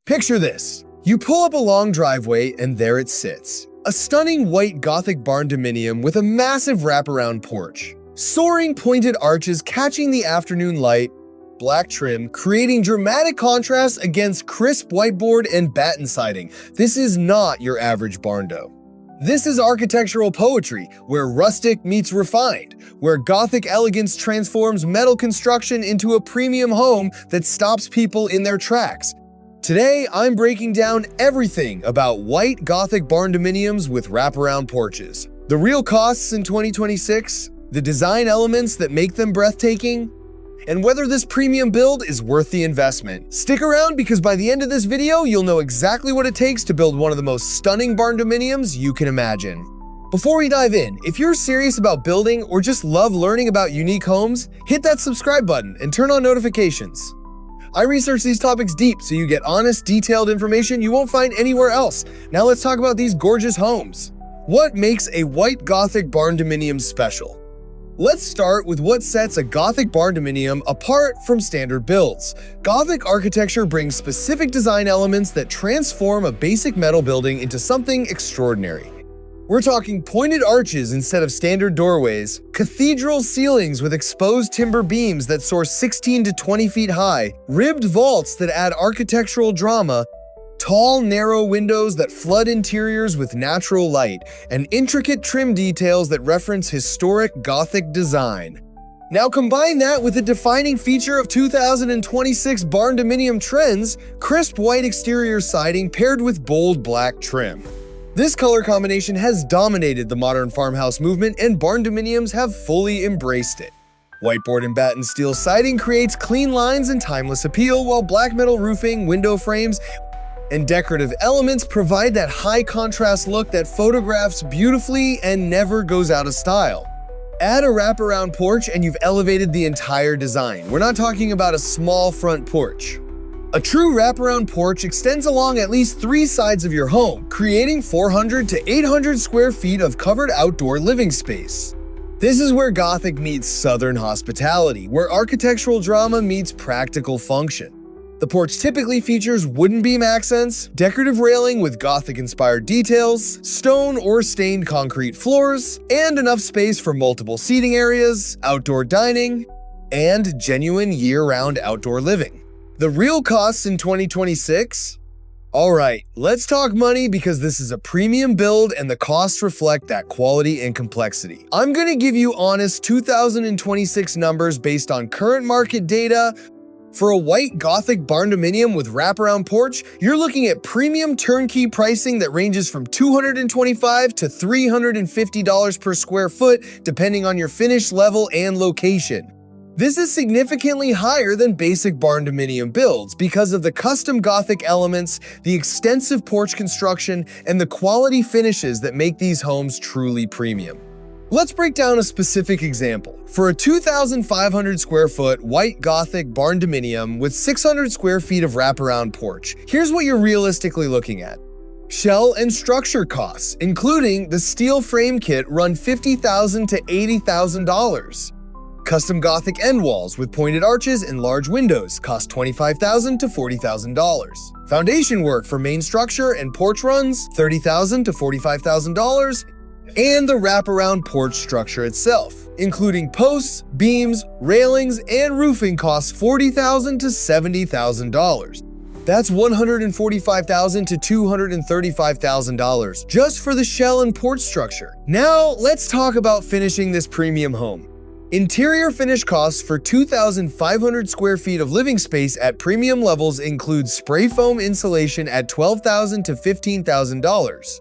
Picture this. You pull up a long driveway and there it sits. A stunning white Gothic Barndominium with a massive wraparound porch. Soaring pointed arches catching the afternoon light, black trim, creating dramatic contrast against crisp whiteboard and batten siding. This is not your average barndo. This is architectural poetry, where rustic meets refined, where Gothic elegance transforms metal construction into a premium home that stops people in their tracks. Today, I'm breaking down everything about white Gothic Barndominiums with wraparound porches. The real costs in 2026, the design elements that make them breathtaking, and whether this premium build is worth the investment. Stick around because by the end of this video, you'll know exactly what it takes to build one of the most stunning barndominiums you can imagine. Before we dive in, if you're serious about building or just love learning about unique homes, hit that subscribe button and turn on notifications. I research these topics deep so you get honest, detailed information you won't find anywhere else. Now let's talk about these gorgeous homes. What makes a white Gothic Barndominium special? Let's start with what sets a Gothic Barndominium apart from standard builds. Gothic architecture brings specific design elements that transform a basic metal building into something extraordinary. We're talking pointed arches instead of standard doorways, cathedral ceilings with exposed timber beams that soar 16 to 20 feet high, ribbed vaults that add architectural drama, tall, narrow windows that flood interiors with natural light, and intricate trim details that reference historic Gothic design. Now combine that with the defining feature of 2026 barndominium trends, crisp white exterior siding paired with bold black trim. This color combination has dominated the modern farmhouse movement, and barndominiums have fully embraced it. Whiteboard and batten steel siding creates clean lines and timeless appeal, while black metal roofing, window frames, and decorative elements provide that high contrast look that photographs beautifully and never goes out of style. Add a wraparound porch and you've elevated the entire design. We're not talking about a small front porch. A true wraparound porch extends along at least 3 sides of your home, creating 400 to 800 square feet of covered outdoor living space. This is where Gothic meets Southern hospitality, where architectural drama meets practical function. The porch typically features wooden beam accents, decorative railing with Gothic-inspired details, stone or stained concrete floors, and enough space for multiple seating areas, outdoor dining, and genuine year-round outdoor living. The real costs in 2026? Alright, let's talk money because this is a premium build and the costs reflect that quality and complexity. I'm gonna give you honest 2026 numbers based on current market data. For a white Gothic Barndominium with wraparound porch, you're looking at premium turnkey pricing that ranges from $225 to $350 per square foot, depending on your finish level and location. This is significantly higher than basic barndominium builds because of the custom Gothic elements, the extensive porch construction, and the quality finishes that make these homes truly premium. Let's break down a specific example. For a 2,500 square foot white Gothic Barndominium with 600 square feet of wraparound porch, here's what you're realistically looking at. Shell and structure costs, including the steel frame kit, run $50,000 to $80,000. Custom Gothic end walls with pointed arches and large windows cost $25,000 to $40,000. Foundation work for main structure and porch runs $30,000 to $45,000. And the wraparound porch structure itself, including posts, beams, railings, and roofing costs $40,000 to $70,000. That's $145,000 to $235,000 just for the shell and porch structure. Now, let's talk about finishing this premium home. Interior finish costs for 2,500 square feet of living space at premium levels include spray foam insulation at $12,000 to $15,000.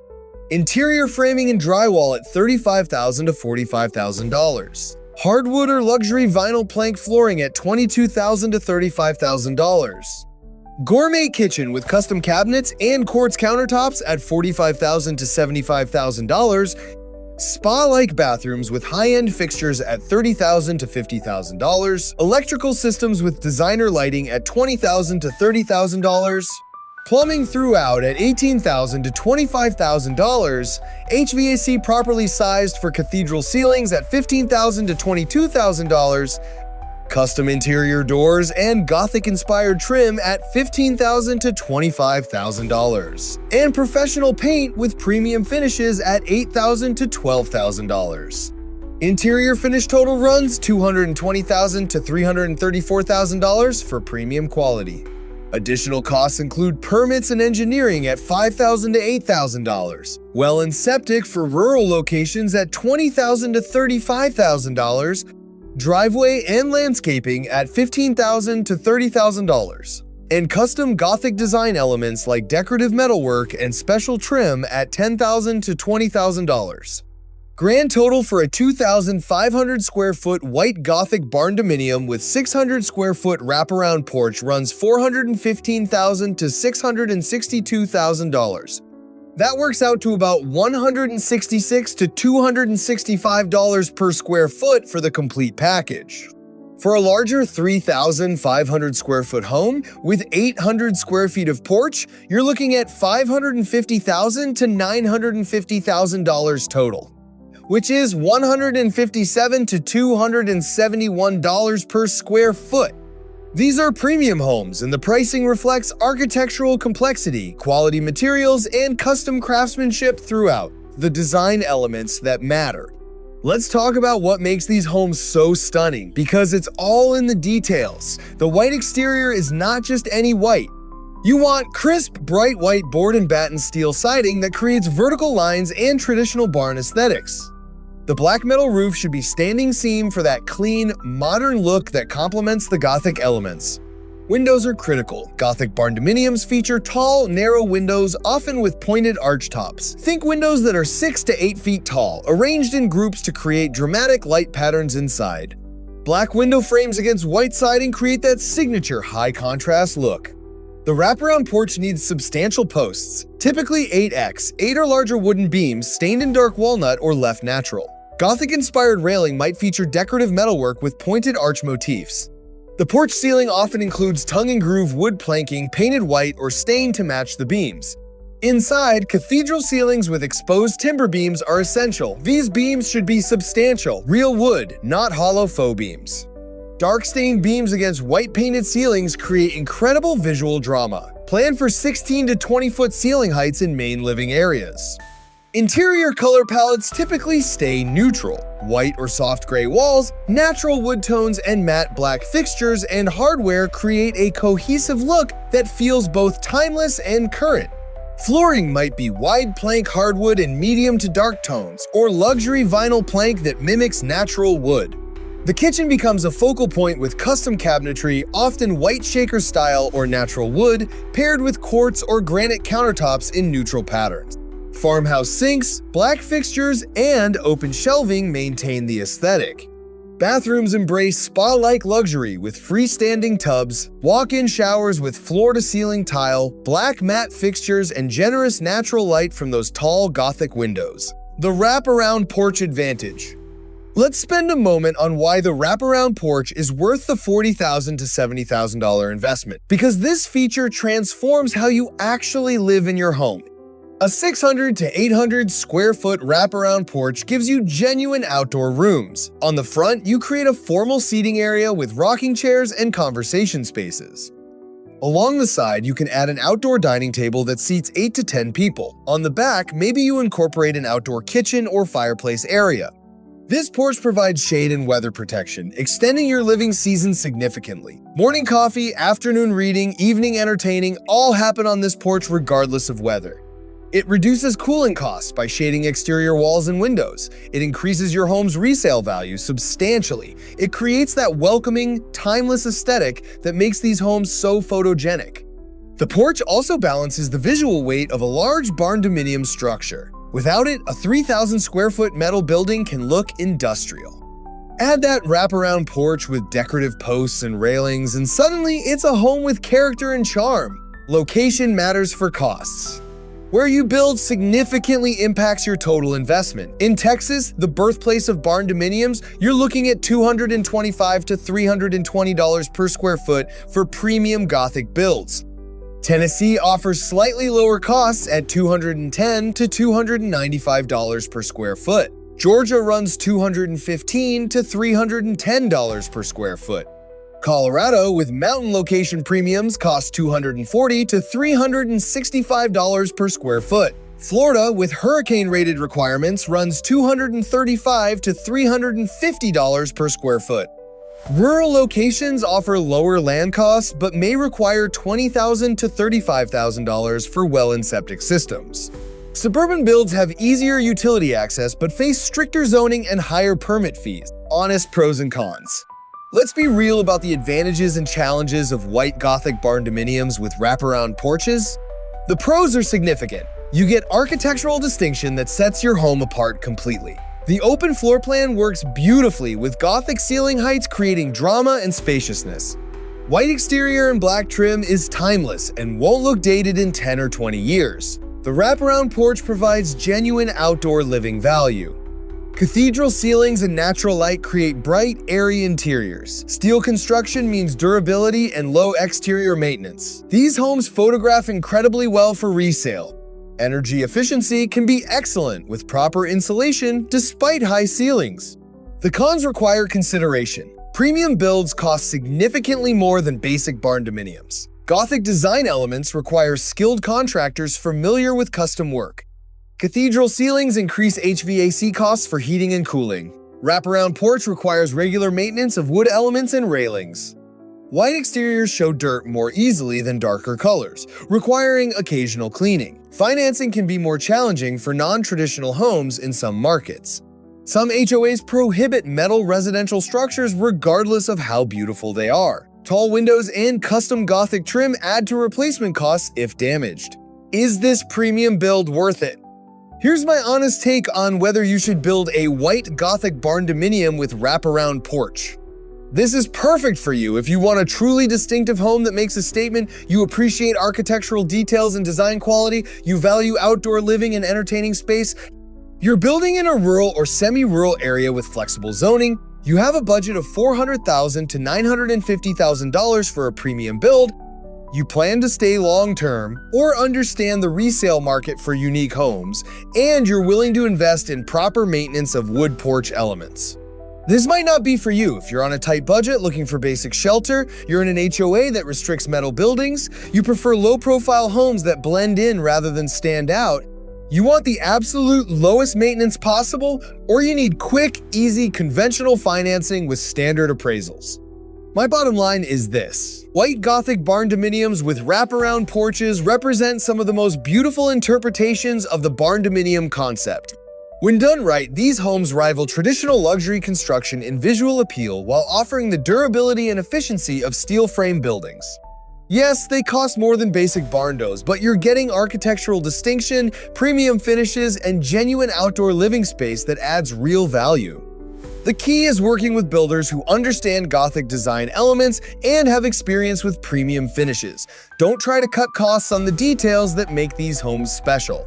Interior framing and drywall at $35,000 to $45,000. Hardwood or luxury vinyl plank flooring at $22,000 to $35,000. Gourmet kitchen with custom cabinets and quartz countertops at $45,000 to $75,000. Spa-like bathrooms with high-end fixtures at $30,000 to $50,000. Electrical systems with designer lighting at $20,000 to $30,000. Plumbing throughout at $18,000 to $25,000, HVAC properly sized for cathedral ceilings at $15,000 to $22,000, Custom interior doors and Gothic-inspired trim at $15,000 to $25,000. And professional paint with premium finishes at $8,000 to $12,000. Interior finish total runs $220,000 to $334,000 for premium quality. Additional costs include permits and engineering at $5,000 to $8,000, well and septic for rural locations at $20,000 to $35,000, driveway and landscaping at $15,000 to $30,000, and custom Gothic design elements like decorative metalwork and special trim at $10,000 to $20,000. Grand total for a 2,500 square foot white Gothic Barndominium with 600 square foot wraparound porch runs $415,000 to $662,000. That works out to about $166 to $265 per square foot for the complete package. For a larger 3,500 square foot home with 800 square feet of porch, you're looking at $550,000 to $950,000 total, which is $157 to $271 per square foot. These are premium homes, and the pricing reflects architectural complexity, quality materials, and custom craftsmanship throughout, the design elements that matter. Let's talk about what makes these homes so stunning, because it's all in the details. The white exterior is not just any white. You want crisp, bright white board and batten steel siding that creates vertical lines and traditional barn aesthetics. The black metal roof should be standing seam for that clean, modern look that complements the Gothic elements. Windows are critical. Gothic barndominiums feature tall, narrow windows, often with pointed arch tops. Think windows that are 6 to 8 feet tall, arranged in groups to create dramatic light patterns inside. Black window frames against white siding create that signature high-contrast look. The wraparound porch needs substantial posts, typically 8x, 8 or larger wooden beams stained in dark walnut or left natural. Gothic-inspired railing might feature decorative metalwork with pointed arch motifs. The porch ceiling often includes tongue-and-groove wood planking painted white or stained to match the beams. Inside, cathedral ceilings with exposed timber beams are essential. These beams should be substantial, real wood, not hollow faux beams. Dark stained beams against white painted ceilings create incredible visual drama. Plan for 16 to 20 foot ceiling heights in main living areas. Interior color palettes typically stay neutral. White or soft gray walls, natural wood tones, and matte black fixtures and hardware create a cohesive look that feels both timeless and current. Flooring might be wide plank hardwood in medium to dark tones, or luxury vinyl plank that mimics natural wood. The kitchen becomes a focal point with custom cabinetry, often white shaker style or natural wood, paired with quartz or granite countertops in neutral patterns. Farmhouse sinks, black fixtures, and open shelving maintain the aesthetic. Bathrooms embrace spa-like luxury with freestanding tubs, walk-in showers with floor-to-ceiling tile, black matte fixtures, and generous natural light from those tall Gothic windows. The wraparound porch advantage. Let's spend a moment on why the wraparound porch is worth the $40,000 to $70,000 investment, because this feature transforms how you actually live in your home. A 600 to 800 square foot wraparound porch gives you genuine outdoor rooms. On the front, you create a formal seating area with rocking chairs and conversation spaces. Along the side, you can add an outdoor dining table that seats 8 to 10 people. On the back, maybe you incorporate an outdoor kitchen or fireplace area. This porch provides shade and weather protection, extending your living season significantly. Morning coffee, afternoon reading, evening entertaining all happen on this porch regardless of weather. It reduces cooling costs by shading exterior walls and windows. It increases your home's resale value substantially. It creates that welcoming, timeless aesthetic that makes these homes so photogenic. The porch also balances the visual weight of a large barndominium structure. Without it, a 3,000 square foot metal building can look industrial. Add that wraparound porch with decorative posts and railings, and suddenly it's a home with character and charm. Location matters for costs. Where you build significantly impacts your total investment. In Texas, the birthplace of barndominiums, you're looking at $225 to $320 per square foot for premium Gothic builds. Tennessee offers slightly lower costs at $210 to $295 per square foot. Georgia runs $215 to $310 per square foot. Colorado, with mountain location premiums, costs $240 to $365 per square foot. Florida, with hurricane-rated requirements, runs $235 to $350 per square foot. Rural locations offer lower land costs but may require $20,000 to $35,000 for well and septic systems. Suburban builds have easier utility access but face stricter zoning and higher permit fees. Honest pros and cons. Let's be real about the advantages and challenges of white Gothic barndominiums with wraparound porches. The pros are significant. You get architectural distinction that sets your home apart completely. The open floor plan works beautifully with Gothic ceiling heights creating drama and spaciousness. White exterior and black trim is timeless and won't look dated in 10 or 20 years. The wraparound porch provides genuine outdoor living value. Cathedral ceilings and natural light create bright, airy interiors. Steel construction means durability and low exterior maintenance. These homes photograph incredibly well for resale. Energy efficiency can be excellent with proper insulation despite high ceilings. The cons require consideration. Premium builds cost significantly more than basic barndominiums. Gothic design elements require skilled contractors familiar with custom work. Cathedral ceilings increase HVAC costs for heating and cooling. Wraparound porch requires regular maintenance of wood elements and railings. White exteriors show dirt more easily than darker colors, requiring occasional cleaning. Financing can be more challenging for non-traditional homes in some markets. Some HOAs prohibit metal residential structures regardless of how beautiful they are. Tall windows and custom Gothic trim add to replacement costs if damaged. Is this premium build worth it? Here's my honest take on whether you should build a white Gothic barndominium with wraparound porch. This is perfect for you if you want a truly distinctive home that makes a statement, you appreciate architectural details and design quality, you value outdoor living and entertaining space, you're building in a rural or semi-rural area with flexible zoning, you have a budget of $400,000 to $950,000 for a premium build, you plan to stay long-term or understand the resale market for unique homes, and you're willing to invest in proper maintenance of wood porch elements. This might not be for you if you're on a tight budget looking for basic shelter, you're in an HOA that restricts metal buildings, you prefer low-profile homes that blend in rather than stand out, you want the absolute lowest maintenance possible, or you need quick, easy, conventional financing with standard appraisals. My bottom line is this. White Gothic barndominiums with wraparound porches represent some of the most beautiful interpretations of the barndominium concept. When done right, these homes rival traditional luxury construction in visual appeal while offering the durability and efficiency of steel frame buildings. Yes, they cost more than basic barndos, but you're getting architectural distinction, premium finishes, and genuine outdoor living space that adds real value. The key is working with builders who understand Gothic design elements and have experience with premium finishes. Don't try to cut costs on the details that make these homes special.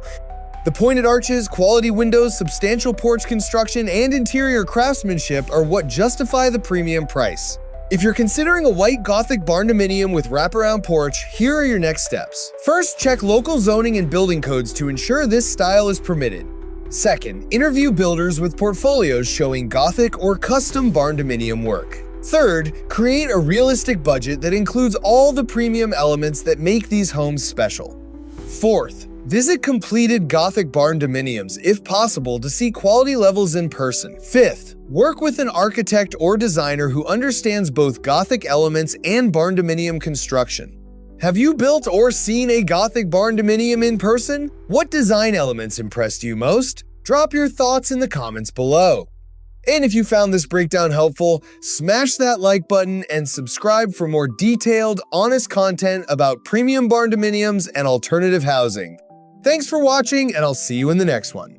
The pointed arches, quality windows, substantial porch construction, and interior craftsmanship are what justify the premium price. If you're considering a white Gothic barndominium with wraparound porch, here are your next steps. First, check local zoning and building codes to ensure this style is permitted. Second, interview builders with portfolios showing Gothic or custom barndominium work. Third, create a realistic budget that includes all the premium elements that make these homes special. Fourth, visit completed Gothic barndominiums if possible to see quality levels in person. Fifth, work with an architect or designer who understands both Gothic elements and barndominium construction. Have you built or seen a Gothic barndominium in person? What design elements impressed you most? Drop your thoughts in the comments below. And if you found this breakdown helpful, smash that like button and subscribe for more detailed, honest content about premium barndominiums and alternative housing. Thanks for watching, and I'll see you in the next one.